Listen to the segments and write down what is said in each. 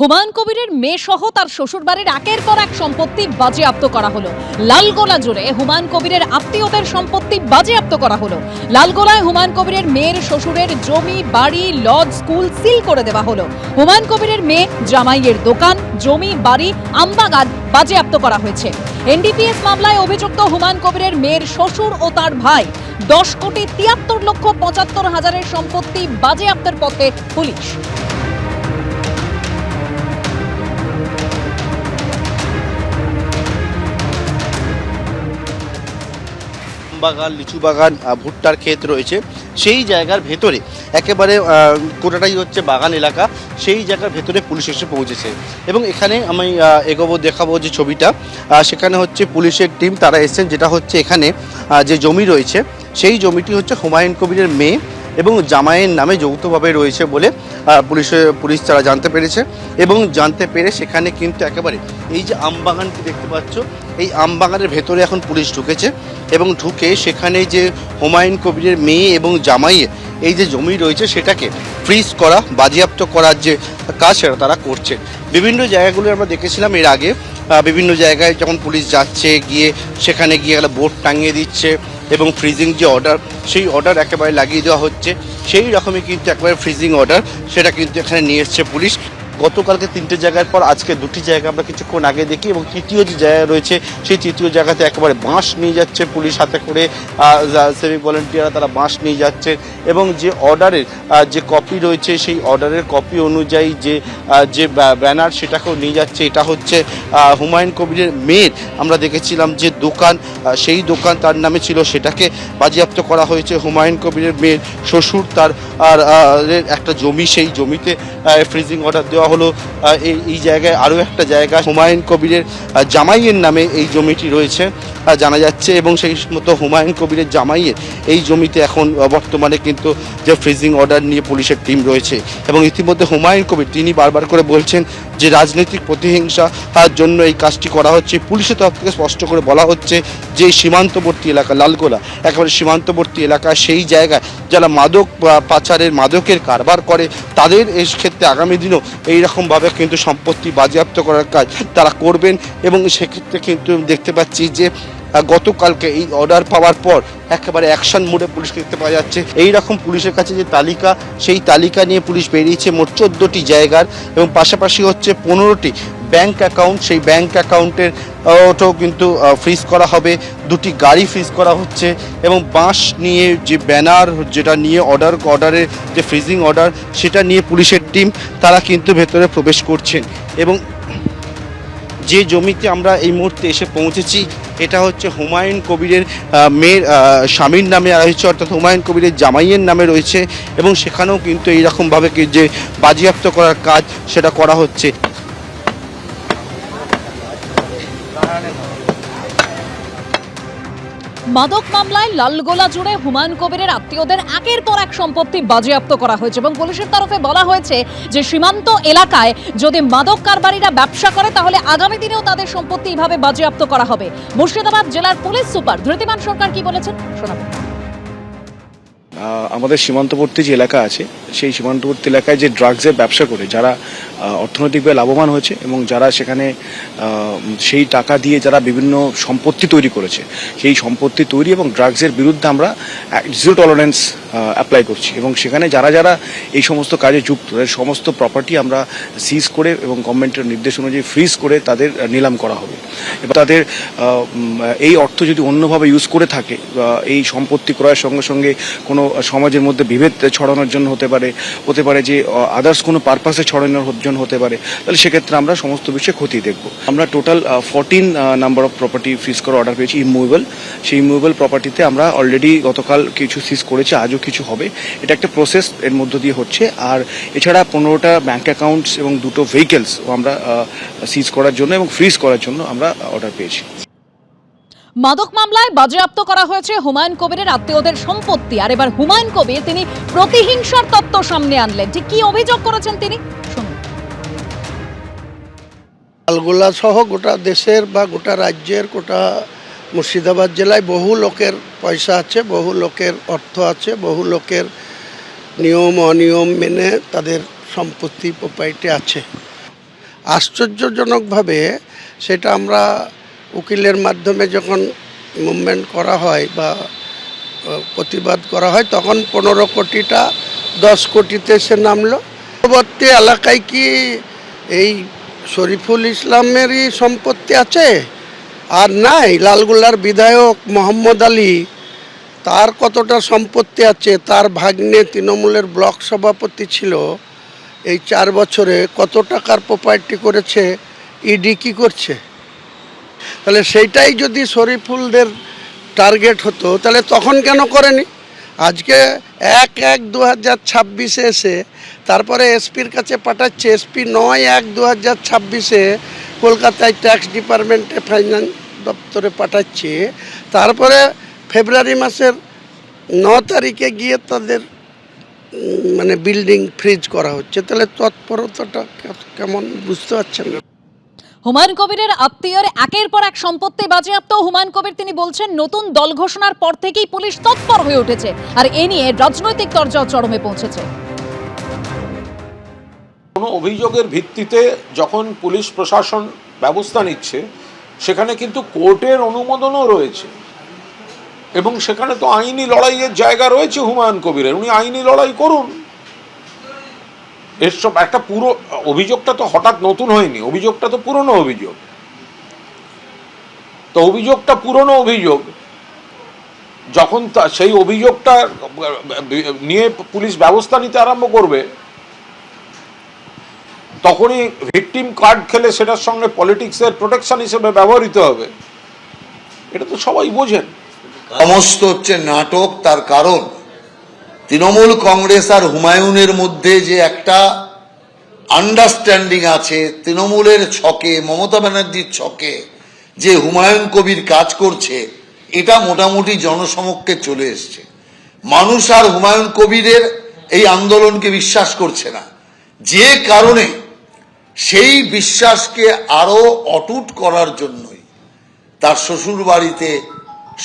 হুমায়ুন কবিরের মেয়ে সহ তার শ্বশুরবাড়ির একের পর এক সম্পত্তি বাজেয়াপ্ত করা হলো। লালগোলা জুড়ে হুমায়ুন কবিরের আত্মীয়দের সম্পত্তি বাজেয়াপ্ত করা হলো। লালগোলায় হুমায়ুন কবিরের মেয়ের শ্বশুরের জমি, বাড়ি, লজ, স্কুল সিল করে দেওয়া হলো। হুমায়ুন কবিরের মেয়ে জামাইয়ের দোকান, জমি, বাড়ি, আমবাগান বাজেয়াপ্ত করা হয়েছে। এনডিপিএস মামলায় অভিযুক্ত হুমায়ুন কবিরের মেয়ের শ্বশুর ও তার ভাই 10,73,75,000 সম্পত্তি বাজেয়াপ্তের পথে পুলিশ। বাগান, লিচু বাগান, ভুট্টার ক্ষেত রয়েছে। সেই জায়গার ভেতরে একেবারে গোটাটাই হচ্ছে বাগান এলাকা। সেই জায়গার ভেতরে পুলিশ এসে পৌঁছেছে এবং এখানে আমি দেখাবো যে ছবিটা, সেখানে হচ্ছে পুলিশের টিম তারা এসেছেন। যেটা হচ্ছে এখানে যে জমি রয়েছে সেই জমিটি হচ্ছে হুমায়ুন কবিরের মেয়ে এবং জামাইয়ের নামে যৌথভাবে রয়েছে বলে পুলিশ তারা জানতে পেরেছে এবং জানতে পেরে সেখানে কিন্তু একেবারে এই যে আমবাগানটি দেখতে পাচ্ছ, এই আমবাগানের ভেতরে এখন পুলিশ ঢুকেছে এবং ঢুকে সেখানে যে হুমায়ুন কবিরের মেয়ে এবং জামাইয়ের এই যে জমি রয়েছে সেটাকে ফ্রিজ করা, বাজেয়াপ্ত করার যে কাজ সেটা তারা করছে। বিভিন্ন জায়গাগুলো আমরা দেখেছিলাম এর আগে, বিভিন্ন জায়গায় যখন পুলিশ যাচ্ছে গিয়ে সেখানে গিয়ে একটা বোর্ড টাঙিয়ে দিচ্ছে এবং ফ্রিজিং যে অর্ডার সেই অর্ডার একেবারে লাগিয়ে দেওয়া হচ্ছে। সেই রকমই কিন্তু একেবারে ফ্রিজিং অর্ডার সেটা কিন্তু এখানে নিয়ে এসছে পুলিশ। গতকালকে 3টে জায়গার পর আজকে 2টি জায়গা আমরা কিছুক্ষণ আগে দেখি এবং তৃতীয় যে জায়গা রয়েছে সেই তৃতীয় জায়গাতে একেবারে বাঁশ নিয়ে যাচ্ছে পুলিশ হাতে করে। সিভিক ভলেন্টিয়াররা তারা বাঁশ নিয়ে যাচ্ছে এবং যে অর্ডারের যে কপি রয়েছে সেই অর্ডারের কপি অনুযায়ী যে ব্যানার সেটাকেও নিয়ে যাচ্ছে। এটা হচ্ছে হুমায়ুন কবিরের মেয়ের আমরা দেখেছিলাম যে দোকান, সেই দোকান তার নামে ছিল, সেটাকে বাজেয়াপ্ত করা হয়েছে। হুমায়ুন কবিরের মেয়ের শ্বশুর তার একটা জমি, সেই জমিতে ফ্রিজিং অর্ডার দেওয়া হলো। এই জায়গায় আরও একটা জায়গা হুমায়ুন কবিরের জামাইয়ের নামে এই জমিটি রয়েছে জানা যাচ্ছে এবং সেই মতো হুমায়ুন কবিরের জামাইয়ের এই জমিতে এখন বর্তমানে কিন্তু যে ফ্রিজিং অর্ডার নিয়ে পুলিশের টিম রয়েছে এবং ইতিমধ্যে হুমায়ুন কবির তিনি বারবার করে বলছেন যে রাজনৈতিক প্রতিহিংসা জন্য এই কাজটি করা হচ্ছে। পুলিশের তরফ থেকে স্পষ্ট করে বলা হচ্ছে যে সীমান্তবর্তী এলাকা লালগোলা একেবারে সীমান্তবর্তী এলাকা, সেই জায়গায় যারা মাদক পাচারের মাদকের কারবার করে তাদের এই ক্ষেত্রে আগামী দিনও এইরকমভাবে কিন্তু সম্পত্তি বাজেয়াপ্ত করার কাজ তারা করবেন এবং সেক্ষেত্রে কিন্তু দেখতে পাচ্ছি যে গতকালকে এই অর্ডার পাওয়ার পর একেবারে অ্যাকশন মোডে পুলিশকে দেখতে পাওয়া যাচ্ছে। এই রকম পুলিশের কাছে যে তালিকা, সেই তালিকা নিয়ে পুলিশ বেরিয়েছে মোট 14টি জায়গার এবং পাশাপাশি হচ্ছে 15টি ব্যাংক অ্যাকাউন্ট, সেই ব্যাংক অ্যাকাউন্টের ওটাও কিন্তু ফ্রিজ করা হবে। 2টি গাড়ি ফ্রিজ করা হচ্ছে এবং বাঁশ নিয়ে যে ব্যানার যেটা নিয়ে অর্ডারের যে ফ্রিজিং অর্ডার সেটা নিয়ে পুলিশের টিম তারা কিন্তু ভেতরে প্রবেশ করছেন এবং যে জমিতে আমরা এই মুহূর্তে এসে পৌঁছেছি এটা হচ্ছে হুমায়ুন কবিরের মেয়ের স্বামীর নামে রয়েছে, অর্থাৎ হুমায়ুন কবিরের জামাইয়ের নামে রয়েছে এবং সেখানেও কিন্তু এইরকমভাবে যে বাজেয়াপ্ত করার কাজ সেটা করা হচ্ছে। মাদক মামলায় লালগোলা জুড়ে হুমায়ুন কবিরের আত্মীয়দের একের পর এক সম্পত্তি বাজেয়াপ্ত করা হয়েছে এবং পুলিশের তরফে বলা হয়েছে যে সীমান্ত এলাকায় যদি মাদক কারবারিরা ব্যবসা করে তাহলে আগামী দিনেও তাদের সম্পত্তি এইভাবে বাজেয়াপ্ত করা হবে। মুর্শিদাবাদ জেলার পুলিশ সুপার ধৃতিমান সরকার কি বলেছেন শোনাবেন। আমাদের সীমান্তবর্তী যে এলাকা আছে সেই সীমান্তবর্তী এলাকায় যে ড্রাগসের ব্যবসা করে যারা অর্থনৈতিকভাবে লাভবান হয়েছে এবং যারা সেখানে সেই টাকা দিয়ে যারা বিভিন্ন সম্পত্তি তৈরি করেছে, সেই সম্পত্তি তৈরি এবং ড্রাগসের বিরুদ্ধে আমরা জিরো টলারেন্স অ্যাপ্লাই করছি এবং সেখানে যারা যারা এই সমস্ত কাজে যুক্ত তাদের সমস্ত প্রপার্টি আমরা সিজ করে এবং গভর্নমেন্টের নির্দেশ অনুযায়ী ফ্রিজ করে তাদের নিলাম করা হবে। এবার তাদের এই অর্থ যদি অন্যভাবে ইউজ করে থাকে, এই সম্পত্তি ক্রয়ের সঙ্গে সঙ্গে কোনো সমাজের মধ্যে বিভেদ ছড়ানোর জন্য হতে পারে যে আদার্স কোনো পারপাসে ছড়ানোর জন্য হতে পারে, তাহলে সেক্ষেত্রে আমরা সমস্ত বিষয়ে খতিয়ে দেখব। আমরা total 14 number of property fridge করার অর্ডার পেয়েছি ইমুভেবল। সেই ইমুভেবল প্রপার্টিতে আমরা অলরেডি গতকাল কিছু সিজ করেছি, আজও কিছু হবে। এটা একটা প্রসেস এর মধ্য দিয়ে হচ্ছে। আর এছাড়া 15টা ব্যাংক অ্যাকাউন্টস এবং 2টো ভেহিকেলস আমরা সিজ করার জন্য এবং ফ্রিজ করার জন্য আমরা অর্ডার পেয়েছি। মাদক মামলায় বাজেয়াপ্ত করা হয়েছে হুমায়ুন কবিরের আত্মীয়দের সম্পত্তি। আর এবার হুমায়ুন কবির তিনি প্রতিহিংসার তত্ত্ব সামনে আনলেন। ঠিক কি অভিযোগ করেছেন তিনি শুনুন। লালগোলা সহ গোটা দেশের বা গোটা রাজ্যের গোটা মুর্শিদাবাদ জেলায় বহু লোকের পয়সা আছে, বহু লোকের অর্থ আছে, বহু লোকের নিয়ম অনিয়ম মেনে তাদের সম্পত্তি প্রপার্টি আছে। আশ্চর্যজনকভাবে সেটা আমরা উকিলের মাধ্যমে যখন মুভমেন্ট করা হয় বা প্রতিবাদ করা হয় তখন 15 কোটিটা 10 কোটিতে সে নামলো। পূর্ববর্তী এলাকায় কি এই শরীফুল ইসলামেরই সম্পত্তি আছে? আর নাই, লালগোলার বিধায়ক মোহাম্মদ আলী, তার কতটা সম্পত্তি আছে? তার ভাগ্নে তৃণমূলের ব্লক সভাপতি ছিল, এই 4 বছরে কত টাকার প্রপার্টি করেছে, ইডি কি করছে? তাহলে সেইটাই যদি শরীফুলদের টার্গেট হতো তাহলে তখন কেন করেনি? আজকে 1/1/2026 এসে তারপরে এসপির কাছে পাঠাচ্ছে, এসপি 9/1/2026 কলকাতায় ট্যাক্স ডিপার্টমেন্টে ফাইন্যান্স দপ্তরে পাঠাচ্ছে, তারপরে ফেব্রুয়ারি মাসের 9 তারিখে গিয়ে তাদের মানে বিল্ডিং ফ্রিজ করা হচ্ছে। তাহলে তৎপরতাটা কেমন বুঝতে পারছেন? হুমায়ুন কবিরের আত্মীয়ের একের পর এক সম্পত্তি বাজেয়াপ্ত। হুমায়ুন কবির তিনি বলছেন নতুন দল ঘোষণার পর থেকেই পুলিশ তৎপর হয়ে উঠেছে, আর এ নিয়ে রাজনৈতিক তরজা চরমে পৌঁছেছে। কোনো অভিযোগের ভিত্তিতে যখন পুলিশ প্রশাসন ব্যবস্থা নিচ্ছে সেখানে কিন্তু কোর্টের অনুমোদনও রয়েছে এবং সেখানে তো আইনি লড়াইয়ের জায়গা রয়েছে হুমায়ুন কবিরের, উনি আইনি লড়াই করুন। এসব একটা পুরো অভিযোগটা তো হঠাৎ নতুন হয়নি, অভিযোগটা তো পুরনো অভিযোগ। তো অভিযোগটা পুরনো অভিযোগ, যখন সেই অভিযোগটা নিয়ে পুলিশ ব্যবস্থা নিতে আরম্ভ করবে তখনই ভিকটিম কার্ড খেলে সেটার সঙ্গে পলিটিক্সের প্রোটেকশন হিসেবে ব্যবহৃত হবে, এটা তো সবাই বোঝেন। সমস্ত হচ্ছে নাটক। তার কারণ তৃণমূল কংগ্রেস আর হুমায়ুনের মধ্যে যে একটা আন্ডারস্ট্যান্ডিং আছে, তৃণমূলের ছকে, মমতা ব্যানার্জির ছকে যে হুমায়ুন কবির কাজ করছে, এটা মোটামুটি জনসমক্ষে চলে এসছে। মানুষ আর হুমায়ুন কবিরের এই আন্দোলনকে বিশ্বাস করছে না, যে কারণে সেই বিশ্বাসকে আরো অটুট করার জন্যই তার শ্বশুর বাড়িতে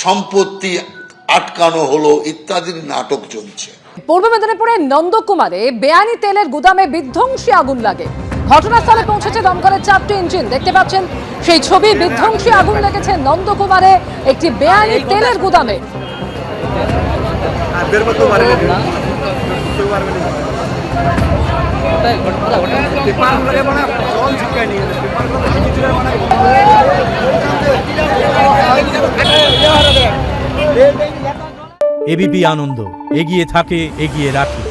সম্পত্তি আটকানো হলো ইত্যাদির নাটক চলছে। পূর্ব মেদিনীপুরের নন্দকুমারে বেআইনি তেলের গুদামে বিধ্বংসী আগুন লাগে। ঘটনাস্থলে পৌঁছেছে দমকলের 4টি ইঞ্জিন। দেখতে পাচ্ছেন সেই ছবি, বিধ্বংসী আগুন লেগেছে নন্দকুমারে একটি বেআইনি তেলের গুদামে। এবিপি আনন্দ, এগিয়ে থাকে, এগিয়ে রাখে।